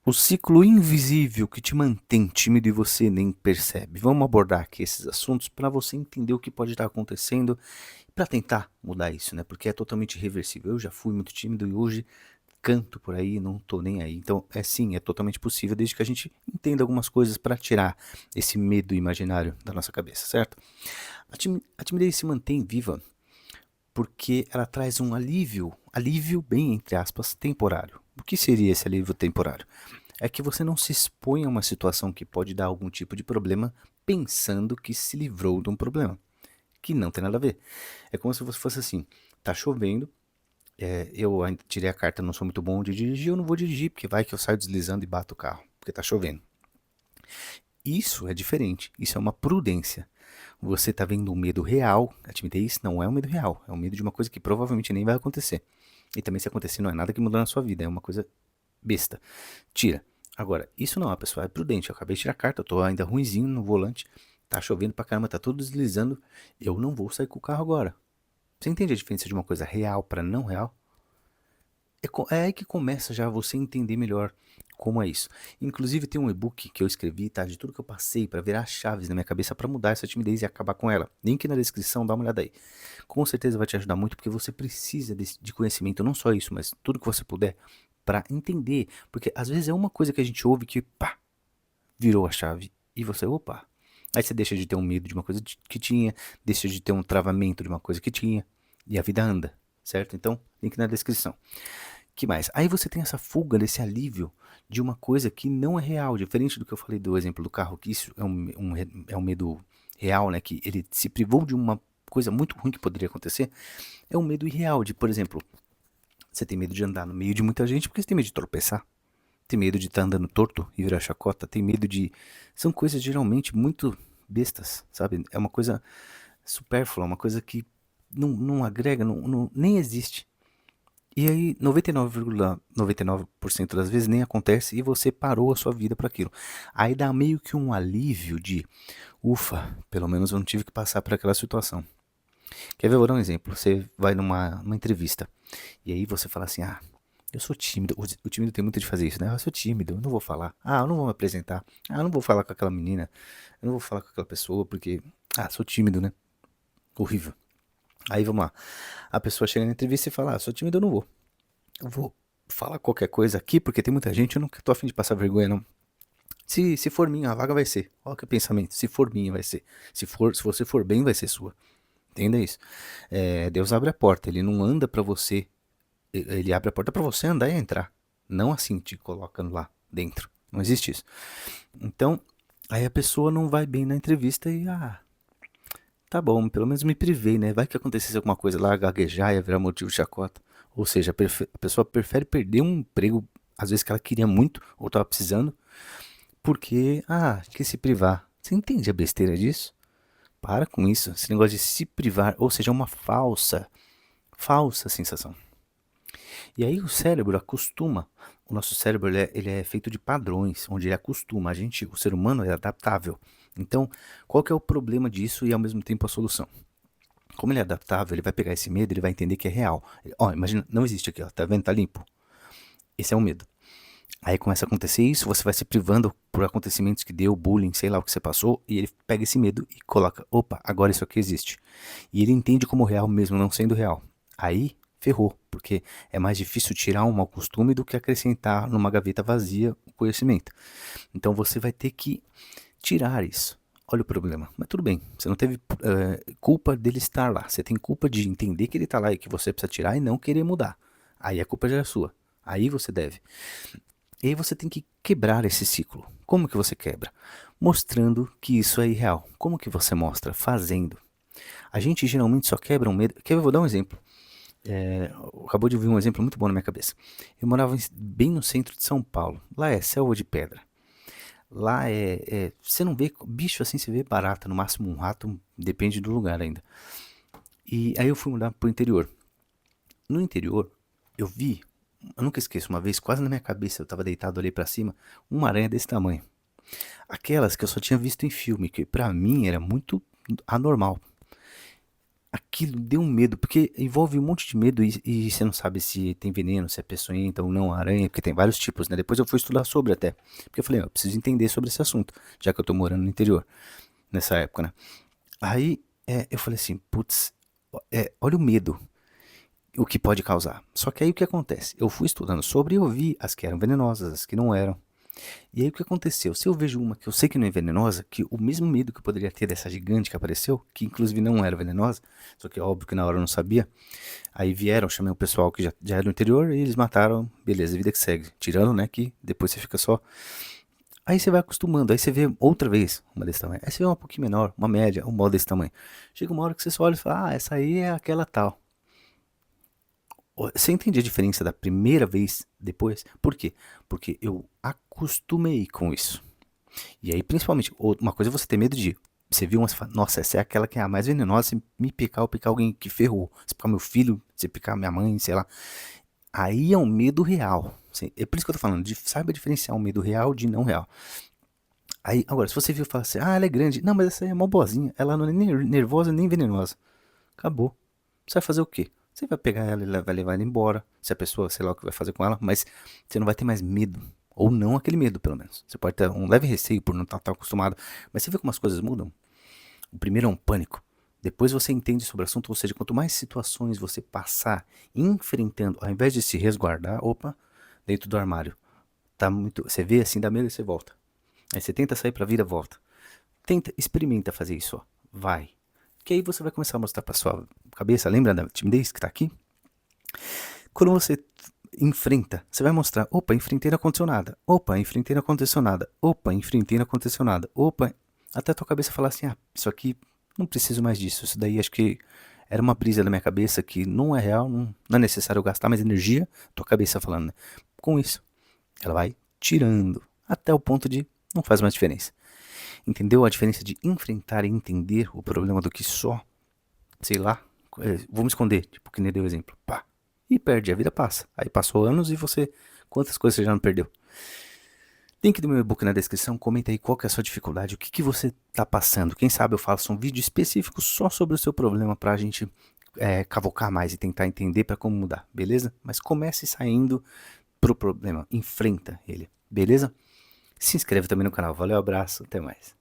O ciclo invisível que te mantém tímido e você nem percebe. Vamos abordar aqui esses assuntos para você entender o que pode estar acontecendo e para tentar mudar isso, né? Porque é totalmente irreversível. Eu já fui muito tímido e hoje canto por aí, não tô nem aí. Então, é sim, é totalmente possível desde que a gente entenda algumas coisas para tirar esse medo imaginário da nossa cabeça, certo? A timidez se mantém viva porque ela traz um alívio bem entre aspas, temporário. O que seria esse alívio temporário? É que você não se expõe a uma situação que pode dar algum tipo de problema pensando que se livrou de um problema, que não tem nada a ver. É como se você fosse assim, tá chovendo, eu ainda tirei a carta, não sou muito bom de dirigir, eu não vou dirigir, porque vai que eu saio deslizando e bato o carro, porque tá chovendo. Isso é diferente, isso é uma prudência. Você está vendo um medo real, a timidez não é um medo real, é um medo de uma coisa que provavelmente nem vai acontecer. E também se acontecer não é nada que muda na sua vida, é uma coisa besta. Tira. Agora, isso não, a pessoa é prudente, eu acabei de tirar a carta, eu tô ainda ruinzinho no volante, tá chovendo pra caramba, tá tudo deslizando, eu não vou sair com o carro agora. Você entende a diferença de uma coisa real para não real? É aí que começa já você entender melhor como é isso. Inclusive tem um e-book que eu escrevi, tá? De tudo que eu passei para virar chaves na minha cabeça para mudar essa timidez e acabar com ela. Link na descrição, dá uma olhada aí. Com certeza vai te ajudar muito porque você precisa de conhecimento, não só isso, mas tudo que você puder para entender. Porque às vezes é uma coisa que a gente ouve que, pá, virou a chave e você, opa. Aí você deixa de ter um medo de uma coisa que tinha, deixa de ter um travamento de uma coisa que tinha e a vida anda, certo? Então, link na descrição. Que mais? Aí você tem essa fuga, desse alívio de uma coisa que não é real, diferente do que eu falei do exemplo do carro, que isso é um medo real, né? Que ele se privou de uma coisa muito ruim que poderia acontecer. É um medo irreal de, por exemplo, você tem medo de andar no meio de muita gente porque você tem medo de tropeçar. Tem medo de estar andando torto e virar chacota. Tem medo de. São coisas geralmente muito bestas, sabe? É uma coisa supérflua, uma coisa que não agrega, nem existe. E aí, 99,99% das vezes nem acontece e você parou a sua vida para aquilo. Aí dá meio que um alívio de, ufa, pelo menos eu não tive que passar por aquela situação. Quer ver? Eu vou dar um exemplo. Você vai numa entrevista e aí você fala assim: ah, eu sou tímido. O tímido tem muito de fazer isso, né? Ah, eu sou tímido, eu não vou falar. Ah, eu não vou me apresentar. Ah, eu não vou falar com aquela menina. Eu não vou falar com aquela pessoa porque, ah, sou tímido, né? Horrível. Aí vamos lá. A pessoa chega na entrevista e fala: ah, sou tímido, eu não vou. Eu vou falar qualquer coisa aqui, porque tem muita gente, eu não tô afim de passar vergonha, não. Se for minha, a vaga vai ser. Olha que pensamento. Se for minha, vai ser. Se você for bem, vai ser sua. Entenda isso. Deus abre a porta, ele não anda pra você. Ele abre a porta pra você andar e entrar. Não assim te colocando lá dentro. Não existe isso. Então, aí a pessoa não vai bem na entrevista e, tá bom, pelo menos me privei, né? Vai que acontecesse alguma coisa lá, gaguejar, ia virar motivo de chacota. Ou seja, a pessoa prefere perder um emprego, às vezes que ela queria muito, ou estava precisando, porque, quer se privar. Você entende a besteira disso? Para com isso. Esse negócio de se privar, ou seja, é uma falsa sensação. E aí o cérebro acostuma. O nosso cérebro ele é feito de padrões, onde ele acostuma. O ser humano é adaptável. Então, qual que é o problema disso e ao mesmo tempo a solução? Como ele é adaptável, ele vai pegar esse medo, ele vai entender que é real. Ó, imagina, não existe aqui, ó, tá vendo? Tá limpo. Esse é o medo. Aí começa a acontecer isso, você vai se privando por acontecimentos que deu, bullying, sei lá o que você passou, e ele pega esse medo e coloca, opa, agora isso aqui existe. E ele entende como real mesmo não sendo real. Aí ferrou, porque é mais difícil tirar um mau costume do que acrescentar numa gaveta vazia o conhecimento. Então você vai ter que tirar isso. Olha o problema. Mas tudo bem, você não teve culpa dele estar lá. Você tem culpa de entender que ele está lá e que você precisa tirar e não querer mudar. Aí a culpa já é sua. Aí você deve. E aí você tem que quebrar esse ciclo. Como que você quebra? Mostrando que isso é irreal. Como que você mostra? Fazendo. A gente geralmente só quebra um medo. Eu vou dar um exemplo. Acabou de vir um exemplo muito bom na minha cabeça. Eu morava bem no centro de São Paulo. Lá é selva de pedra. Lá você não vê bicho assim, você vê barata, no máximo um rato, depende do lugar ainda. E aí eu fui mudar pro interior. No interior, eu vi, eu nunca esqueço, uma vez quase na minha cabeça, eu tava deitado ali pra cima, uma aranha desse tamanho. Aquelas que eu só tinha visto em filme, que pra mim era muito anormal. aquilo deu um medo, porque envolve um monte de medo e você não sabe se tem veneno, se é peçonhenta ou não, a aranha, porque tem vários tipos, né? Depois eu fui estudar sobre até, porque eu falei, ó, eu preciso entender sobre esse assunto, já que eu tô morando no interior, nessa época, né? Aí eu falei assim, putz, olha o medo, o que pode causar. Só que aí o que acontece? Eu fui estudando sobre e eu vi as que eram venenosas, as que não eram. E aí o que aconteceu? Se eu vejo uma que eu sei que não é venenosa, que o mesmo medo que eu poderia ter dessa gigante que apareceu, que inclusive não era venenosa, só que é óbvio que na hora eu não sabia, aí vieram, chamei o pessoal que já era do interior e eles mataram, beleza, vida que segue. Tirando, né, que depois você fica só. Aí você vai acostumando, aí você vê outra vez uma desse tamanho, aí você vê uma pouquinho menor, uma média, uma desse tamanho. Chega uma hora que você só olha e fala, ah, essa aí é aquela tal. Você entende a diferença da primeira vez depois? Por quê? Porque eu acostumei com isso. E aí, principalmente, uma coisa é você ter medo de. Você viu uma, você fala, nossa, essa é aquela que é a mais venenosa. Se me picar, ou picar alguém que ferrou. Se picar meu filho, se picar minha mãe, sei lá. Aí é um medo real. É por isso que eu tô falando, saiba diferenciar um medo real de não real. Aí, agora, se você viu e fala assim, ah, ela é grande. Não, mas essa aí é mó boazinha. Ela não é nem nervosa nem venenosa. Acabou. Você vai fazer o quê? Você vai pegar ela e vai levar ela embora. Se a pessoa, sei lá o que vai fazer com ela, mas você não vai ter mais medo. Ou não aquele medo, pelo menos. Você pode ter um leve receio por não estar tão acostumado. Mas você vê como as coisas mudam? O primeiro é um pânico. Depois você entende sobre o assunto, ou seja, quanto mais situações você passar enfrentando, ao invés de se resguardar, opa, dentro do armário. Tá muito, você vê assim, dá medo e você volta. Aí você tenta sair pra vida, volta. Tenta, experimenta fazer isso, ó. Vai. Que aí você vai começar a mostrar pra sua cabeça, lembra da timidez que tá aqui? Quando você enfrenta, você vai mostrar, opa, enfrentei não aconteceu nada. Opa, enfrentei não aconteceu nada. Opa, enfrentei não aconteceu nada. Opa, até a tua cabeça falar assim, ah, isso aqui não preciso mais disso. Isso daí acho que era uma brisa da minha cabeça que não é real, não é necessário eu gastar mais energia, tua cabeça falando, né? Com isso, ela vai tirando até o ponto de não faz mais diferença. Entendeu a diferença de enfrentar e entender o problema do que só, sei lá, vamos esconder, tipo que nem deu exemplo, pá, e perde, a vida passa. Aí passou anos e você, quantas coisas você já não perdeu? Link do meu e-book na descrição, comenta aí qual que é a sua dificuldade, o que que você tá passando. Quem sabe eu faço um vídeo específico só sobre o seu problema pra gente cavocar mais e tentar entender pra como mudar, beleza? Mas comece saindo pro problema, enfrenta ele, beleza? Se inscreve também no canal, valeu, abraço, até mais.